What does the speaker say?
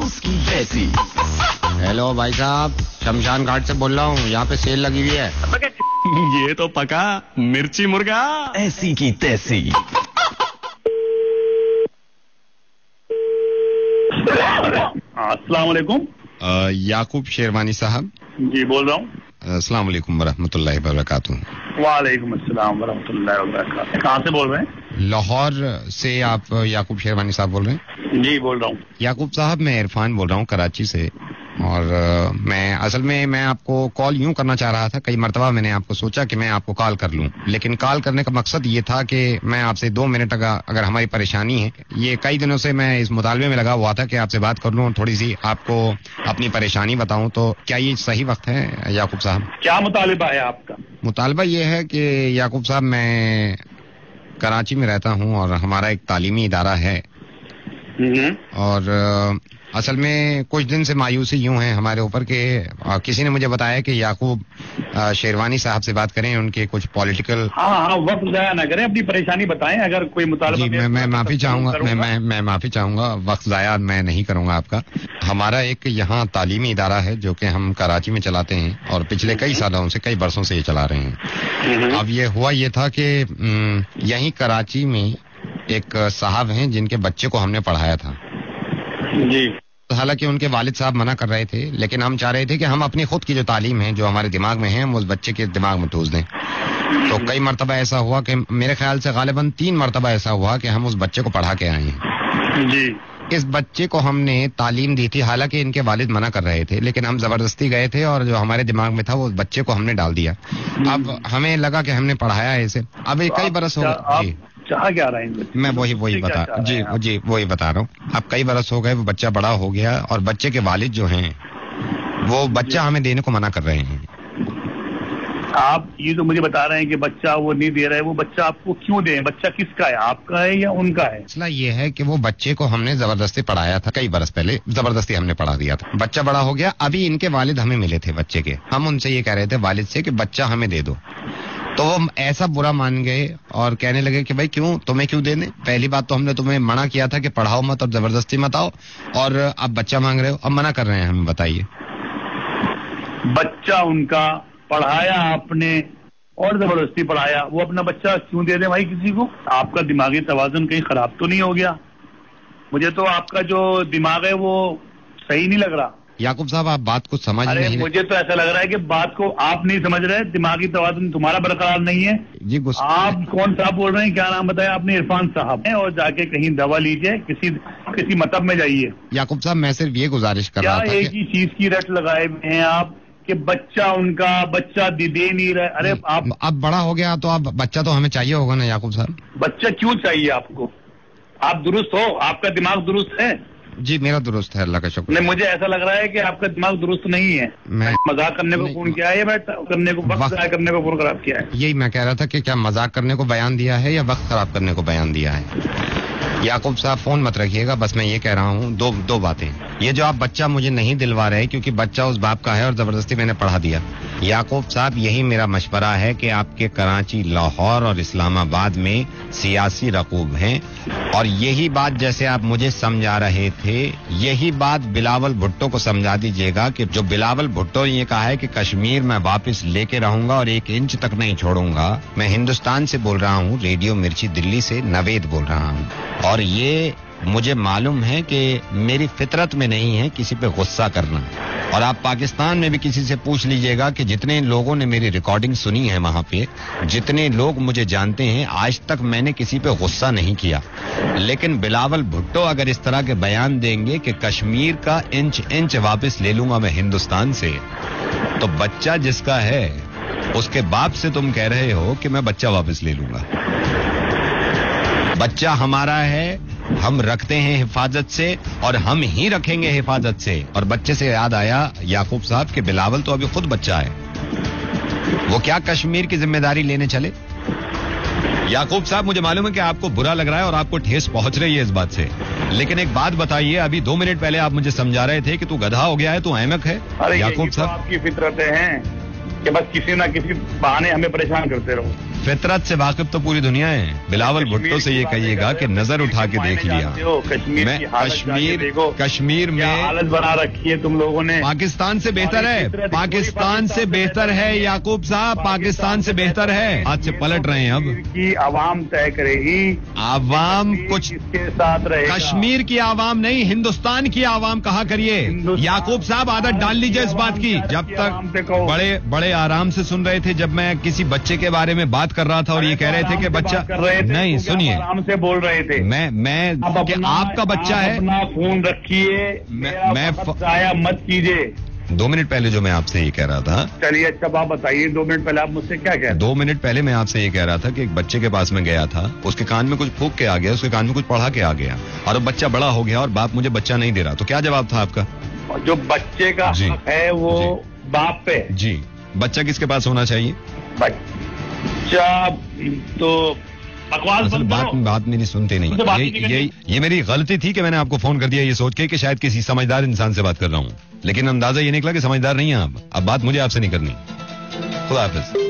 उसकी जैसी। हेलो भाई साहब, शमशान घाट से बोल रहा हूँ, यहाँ पे सेल लगी हुई है। ये तो पका मिर्ची मुर्गा ऐसी की तैसी। अस्सलाम वालेकुम। याकूब शेरवानी साहब। जी बोल रहा हूँ। अस्सलाम वालेकुम वरहमतुल्लाहि वबरकातुहू। वालेकुम अस्सलाम वरहमतुल्लाहि वबरकातुहू। कहाँ से बोल रहे हैं? लाहौर से आप याकूब शेरवानी साहब बोल रहे हैं? जी बोल रहा हूँ। याकूब साहब, मैं इरफान बोल रहा हूँ कराची से। और मैं असल में मैं आपको कॉल यूं करना चाह रहा था, कई मरतबा मैंने आपको सोचा कि मैं आपको कॉल कर लूं, लेकिन कॉल करने का मकसद ये था कि मैं आपसे 2 मिनट अगर हमारी परेशानी है, ये कई दिनों से मैं इस मुतालबे में लगा हुआ था कि आपसे बात कर लूं और थोड़ी सी आपको अपनी परेशानी बताऊं, तो क्या ये सही वक्त है याकूब साहब? क्या मुतालिबा है आपका? मुतालबा ये है कि याकूब साहब, मैं कराची में रहता हूँ और हमारा एक तालीमी इदारा है, और असल में कुछ दिन से मायूसी यूं है हमारे ऊपर के किसी ने मुझे बताया कि याकूब शेरवानी साहब से बात करें, उनके कुछ पॉलिटिकल। हाँ, वक्त जाया ना करें, अपनी परेशानी बताएं। अगर कोई मुतालबा। जी, मैं माफी चाहूंगा, मैं माफी चाहूंगा, वक्त जाया मैं नहीं करूंगा आपका। हमारा एक यहाँ तालीमी इदारा है जो कि हम कराची में चलाते हैं और पिछले कई सालों से, कई बरसों से ये चला रहे हैं। अब ये हुआ ये था कि यहीं कराची में एक साहब हैं जिनके बच्चे को हमने पढ़ाया था जी। हालांकि उनके वालिद साहब मना कर रहे थे, लेकिन हम चाह रहे थे कि हम अपनी खुद की जो तालीम है, जो हमारे दिमाग में है, हम उस बच्चे के दिमाग में ठूस दें। तो कई मरतबा ऐसा हुआ कि मेरे ख्याल से गालिबन 3 मरतबा ऐसा हुआ कि हम उस बच्चे को पढ़ा के आए हैं जी। इस बच्चे को हमने तालीम दी थी, हालांकि इनके वालिद मना कर रहे थे, लेकिन हम जबरदस्ती गए थे और जो हमारे दिमाग में था वो बच्चे को हमने डाल दिया। अब हमें लगा कि हमने पढ़ाया है इसे। अब कई बरस हो गए, क्या रहे हैं? मैं वही बता जी वही बता रहा हूँ। अब कई बरस हो गए, वो बच्चा बड़ा हो गया और बच्चे के वालिद जो हैं वो बच्चा हमें देने को मना कर रहे हैं। आप ये जो मुझे बता रहे हैं कि बच्चा वो नहीं दे रहा है, वो बच्चा आपको क्यों दे? बच्चा किसका है, आपका है या उनका है? मसला ये है कि वो बच्चे को हमने जबरदस्ती पढ़ाया था, कई बरस पहले जबरदस्ती हमने पढ़ा दिया था। बच्चा बड़ा हो गया, अभी इनके वालिद हमें मिले थे बच्चे के, हम उनसे ये कह रहे थे वालिद से कि बच्चा हमें दे दो, तो वो ऐसा बुरा मान गए और कहने लगे कि भाई क्यों, तुम्हें क्यों देने? पहली बात तो हमने तुम्हें मना किया था कि पढ़ाओ मत और जबरदस्ती मत आओ, और अब बच्चा मांग रहे हो, अब मना कर रहे हैं, हमें बताइए। बच्चा उनका पढ़ाया आपने और जबरदस्ती पढ़ाया, वो अपना बच्चा क्यों दे दे भाई किसी को? आपका दिमागी तवाज़ुन कहीं खराब तो नहीं हो गया? मुझे तो आपका जो दिमाग है वो सही नहीं लग रहा। याकूब साहब, आप बात को समझ नहीं रहे। मुझे तो ऐसा लग रहा है कि बात को आप नहीं समझ रहे, दिमागी तवाज़ुन तुम्हारा बरकरार नहीं है जी। आप कौन साहब बोल रहे हैं? क्या नाम बताया आपने? इरफान साहब है, और जाके कहीं दवा लीजिए, किसी मतब में जाइए। याकूब साहब, मैं सिर्फ ये गुजारिश कर रहा था, एक ही चीज की रट लगाए हुए हैं आप कि बच्चा उनका, बच्चा दे नहीं रहे। अरे आप अब बड़ा हो गया तो अब बच्चा तो हमें चाहिए होगा ना याकूब साहब। बच्चा क्यों चाहिए आपको? आप दुरुस्त हो, आपका दिमाग दुरुस्त है? जी, मेरा दुरुस्त है, अल्लाह का शुक्र। नहीं, मुझे ऐसा लग रहा है कि आपका दिमाग दुरुस्त नहीं है। मैं मजाक करने को फोन किया है या करने को वक्त करने को फोन खराब किया है? यही मैं कह रहा था कि क्या मजाक करने को बयान दिया है या वक्त खराब करने को बयान दिया है? याकूब साहब, फोन मत रखिएगा, बस मैं ये कह रहा हूँ दो बातें। ये जो आप बच्चा मुझे नहीं दिलवा रहे क्योंकि बच्चा उस बाप का है और जबरदस्ती मैंने पढ़ा दिया, याकूब साहब यही मेरा मशवरा है कि आपके कराची, लाहौर और इस्लामाबाद में सियासी रकूब हैं, और यही बात जैसे आप मुझे समझा रहे थे, यही बात बिलावल भुट्टो को समझा दीजिएगा कि जो बिलावल भुट्टो ने ये कहा है कि कश्मीर मैं वापस लेके रहूंगा और 1 इंच तक नहीं छोड़ूंगा। मैं हिंदुस्तान से बोल रहा हूँ, रेडियो मिर्ची दिल्ली से नवेद बोल रहा हूँ, और ये मुझे मालूम है कि मेरी फितरत में नहीं है किसी पे गुस्सा करना। और आप पाकिस्तान में भी किसी से पूछ लीजिएगा कि जितने लोगों ने मेरी रिकॉर्डिंग सुनी है वहां पे, जितने लोग मुझे जानते हैं, आज तक मैंने किसी पे गुस्सा नहीं किया। लेकिन बिलावल भुट्टो अगर इस तरह के बयान देंगे कि कश्मीर का इंच वापस ले लूंगा मैं हिंदुस्तान से, तो बच्चा जिसका है उसके बाप से तुम कह रहे हो कि मैं बच्चा वापस ले लूंगा। बच्चा हमारा है, हम रखते हैं हिफाजत से और हम ही रखेंगे हिफाजत से। और बच्चे से याद आया याकूब साहब कि बिलावल तो अभी खुद बच्चा है, वो क्या कश्मीर की जिम्मेदारी लेने चले? याकूब साहब, मुझे मालूम है कि आपको बुरा लग रहा है और आपको ठेस पहुंच रही है इस बात से, लेकिन एक बात बताइए, अभी 2 मिनट पहले आप मुझे समझा रहे थे कि तू गधा हो गया है, तू अहमक है। अरे याकूब साहब, आपकी फितरतें हैं कि बस किसी ना किसी बहाने हमें परेशान करते रहो। फितरत से वाकिफ तो पूरी दुनिया है। बिलावल भुट्टो से ये कहिएगा कि नजर उठा के देख लिया। मैं कश्मीर में हालत बना रखी है तुम लोगों ने। पाकिस्तान से बेहतर है, पाकिस्तान से बेहतर है याकूब साहब, पाकिस्तान से बेहतर है। आज से पलट रहे हैं अब की आवाम तय करेगी, आवाम कुछ इसके साथ रहे। कश्मीर की आवाम नहीं, हिंदुस्तान की आवाम कहा करिए। याकूब साहब आदत डाल लीजिए इस बात की। जब तक बड़े बड़े आराम से सुन रहे थे, जब मैं किसी बच्चे के बारे में बात कर रहा था और ये कह रहे थे कि बच्चा नहीं, सुनिए, आराम से बोल रहे थे। मैं कि आपका बच्चा है, अपना फोन रखिए, मैं जाया मत कीजिए। 2 मिनट पहले जो मैं आपसे ये कह रहा था। चलिए अच्छा आप बताइए, 2 मिनट पहले आप मुझसे क्या कह रहे? 2 मिनट पहले मैं आपसे ये कह रहा था कि एक बच्चे के पास में गया था, उसके कान में कुछ फूंक के आ गया, उसके कान में कुछ पढ़ा के आ गया और अब बच्चा बड़ा हो गया और बाप मुझे बच्चा नहीं दे रहा। तो क्या जवाब था आपका? जो बच्चे का हक है वो बाप पे। जी, बच्चा किसके पास होना चाहिए? बच्चा तो बकवास बात मेरी सुनते नहीं। ये मेरी गलती थी कि मैंने आपको फोन कर दिया ये सोच के कि शायद किसी समझदार इंसान से बात कर रहा हूँ, लेकिन अंदाजा ये निकला कि समझदार नहीं है आप। अब बात मुझे आपसे नहीं करनी। खुदा हाफिज।